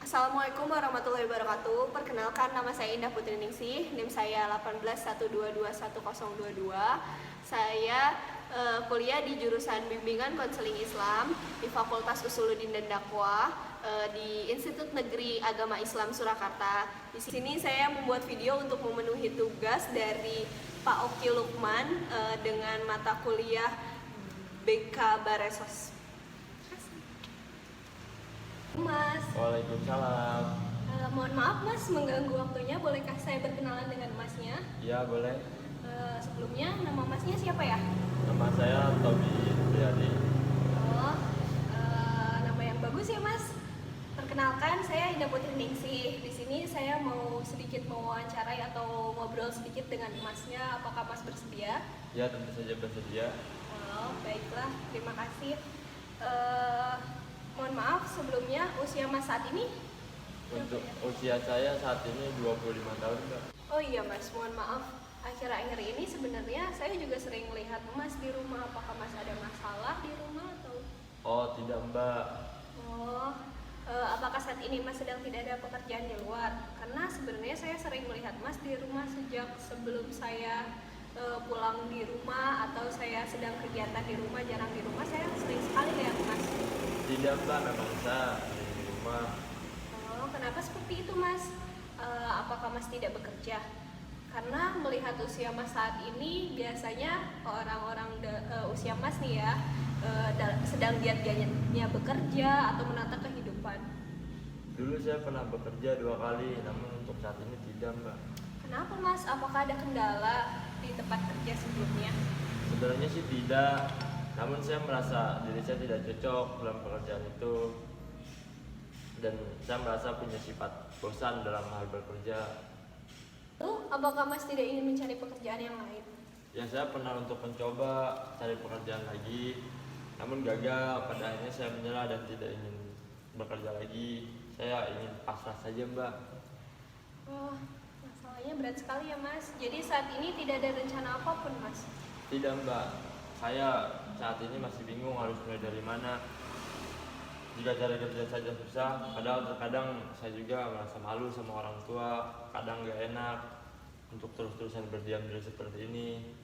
Assalamualaikum warahmatullahi wabarakatuh. Perkenalkan, nama saya Indah Putri Ningsih, NIM saya 1812210022. Saya kuliah di jurusan Bimbingan Konseling Islam di Fakultas Usuluddin dan Dakwah di Institut Negeri Agama Islam Surakarta. Di sini saya membuat video untuk memenuhi tugas dari Pak Oki Lukman dengan mata kuliah BK Baresos. Mas. Waalaikumsalam. Mohon maaf Mas, mengganggu waktunya. Bolehkah saya berkenalan dengan Masnya? Ya, boleh. Sebelumnya, nama Masnya siapa ya? Nama saya Tobi Priadi. Oh, nama yang bagus ya Mas. Perkenalkan, saya Indah Putri Ningsih. Di sini saya mau sedikit mewawancarai atau ngobrol sedikit dengan Masnya. Apakah Mas bersedia? Ya, tentu saja bersedia. Oh, baiklah. Terima kasih. Mohon maaf sebelumnya, usia Mas saat ini? Untuk usia saya saat ini 25 tahun, Mbak. Oh iya Mas, mohon maaf. Akhir-akhir ini sebenarnya saya juga sering melihat Mas di rumah. Apakah Mas ada masalah di rumah atau? Oh, tidak, Mbak. Oh, apakah saat ini Mas sedang tidak ada pekerjaan di luar? Karena sebenarnya saya sering melihat Mas di rumah sejak sebelum saya pulang di rumah atau saya sedang kegiatan di rumah, jarang di rumah. Saya sering sekali lihat Mas. Tidak, Mbak, memang saya di rumah. Oh, kenapa seperti itu Mas? Apakah Mas tidak bekerja? Karena melihat usia Mas saat ini, biasanya orang-orang usia Mas nih ya, sedang giat-giatnya bekerja atau menata kehidupan. Dulu saya pernah bekerja 2 kali, namun untuk saat ini tidak, Mbak. Kenapa Mas? Apakah ada kendala di tempat kerja sebelumnya? Sebenarnya sih tidak, namun saya merasa diri saya tidak cocok dalam pekerjaan itu. Dan saya merasa punya sifat bosan dalam hal bekerja. Lalu, apakah Mas tidak ingin mencari pekerjaan yang lain? Ya, saya pernah untuk mencoba cari pekerjaan lagi, namun gagal. Pada akhirnya saya menyerah dan tidak ingin bekerja lagi. Saya ingin pasrah saja, Mbak. Oh, masalahnya berat sekali ya Mas. Jadi saat ini tidak ada rencana apapun Mas? Tidak, Mbak. Saya saat ini masih bingung harus mulai dari mana. Jika cari kerja saja susah, padahal terkadang saya juga merasa malu sama orang tua. Kadang gak enak untuk terus-terusan berdiam diri seperti ini.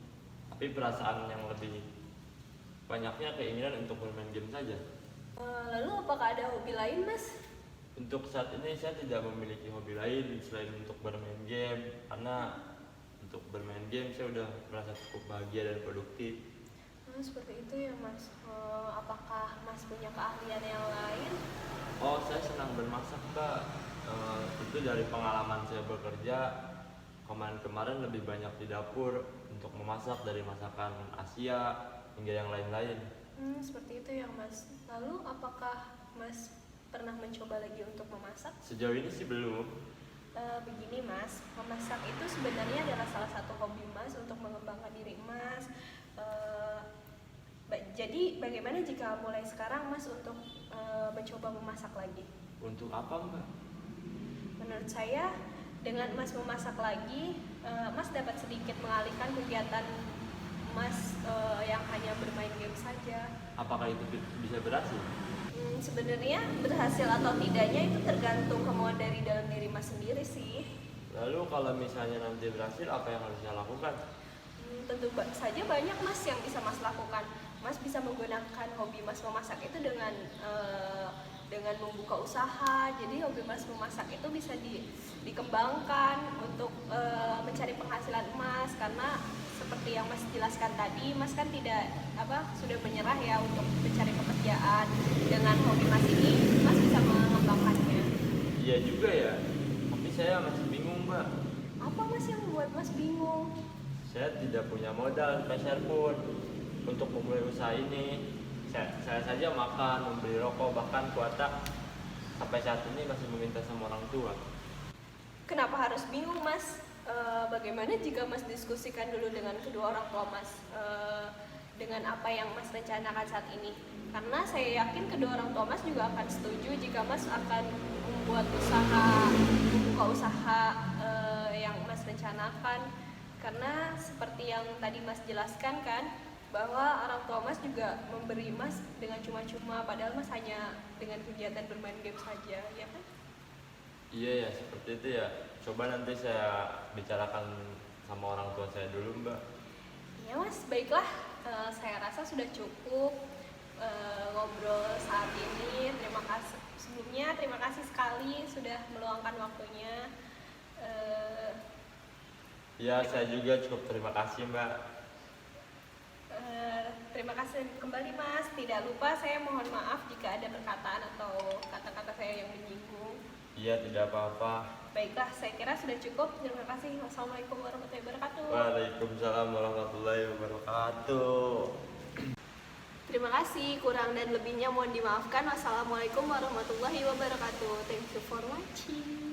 Tapi perasaan yang lebih banyaknya keinginan untuk bermain game saja. Lalu apakah ada hobi lain Mas? Untuk saat ini saya tidak memiliki hobi lain selain untuk bermain game. Karena untuk bermain game saya udah merasa cukup bahagia dan produktif. Seperti itu ya Mas. Apakah Mas punya keahlian yang lain? Oh, saya senang bermasak, Mbak. Itu dari pengalaman saya bekerja. Kemarin lebih banyak di dapur untuk memasak, dari masakan Asia hingga yang lain-lain. Seperti itu ya Mas. Lalu apakah Mas pernah mencoba lagi untuk memasak? Sejauh ini sih belum. Begini Mas, memasak itu sebenarnya adalah salah satu hobi Mas untuk mengembangkan diri Mas. Jadi bagaimana jika mulai sekarang Mas untuk mencoba memasak lagi? Untuk apa, Mbak? Menurut saya dengan Mas memasak lagi, Mas dapat sedikit mengalihkan kegiatan Mas yang hanya bermain game saja. Apakah itu bisa berhasil? Sebenarnya berhasil atau tidaknya itu tergantung kemauan dari dalam diri Mas sendiri sih. Lalu kalau misalnya nanti berhasil, apa yang harus saya lakukan? Tentu saja banyak Mas yang bisa Mas lakukan. Mas bisa menggunakan hobi Mas memasak itu dengan membuka usaha. Jadi hobi Mas memasak itu bisa dikembangkan untuk mencari penghasilan Mas. Karena seperti yang Mas jelaskan tadi, Mas kan sudah menyerah ya untuk mencari pekerjaan. Dengan hobi Mas ini, Mas bisa mengembangkannya. Iya juga ya, tapi saya masih bingung, Mbak. Apa Mas yang membuat Mas bingung? Saya tidak punya modal peser pun untuk memulai usaha ini. Saya saja makan, membeli rokok, bahkan kuota sampai saat ini masih meminta sama orang tua. Kenapa harus bingung Mas? Bagaimana jika Mas diskusikan dulu dengan kedua orang tua Mas dengan apa yang Mas rencanakan saat ini? Karena saya yakin kedua orang tua Mas juga akan setuju jika Mas akan membuka usaha yang Mas rencanakan. Karena seperti yang tadi Mas jelaskan kan, bahwa orang tua Mas juga memberi Mas dengan cuma-cuma, padahal Mas hanya dengan kegiatan bermain game saja, ya kan? Iya ya, seperti itu ya. Coba nanti saya bicarakan sama orang tua saya dulu, Mbak. Ya Mas, baiklah. Saya rasa sudah cukup ngobrol saat ini. Terima kasih sebelumnya, terima kasih sekali sudah meluangkan waktunya. Ya, saya juga cukup terima kasih, Mbak. Terima kasih kembali Mas. Tidak lupa saya mohon maaf jika ada perkataan atau kata-kata saya yang menyinggung. Iya, tidak apa-apa. Baiklah, saya kira sudah cukup. Terima kasih. Wassalamualaikum warahmatullahi wabarakatuh. Waalaikumsalam warahmatullahi wabarakatuh. Terima kasih. Kurang dan lebihnya mohon dimaafkan. Wassalamualaikum warahmatullahi wabarakatuh. Thank you for watching.